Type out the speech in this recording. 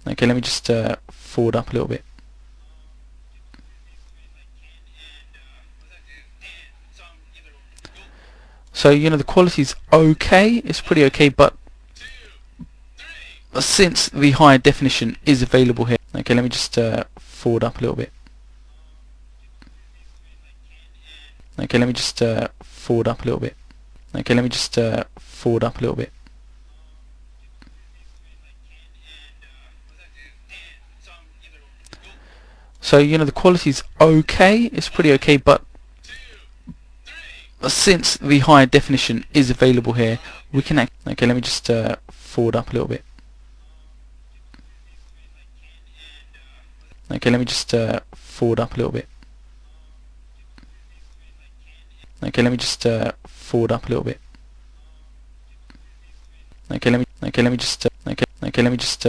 Okay, let me just forward up a little bit. So the quality's okay, it's pretty okay, but since the higher definition is available here, okay, let me just forward up a little bit. Okay, let me just forward up a little bit. Okay, let me just forward up a little bit. So the quality's okay, it's pretty okay, but since the higher definition is available here, we can okay, let me just forward up a little bit. Okay, let me just forward up a little bit. Okay, let me just forward up a little bit. Okay, let me just okay, let me just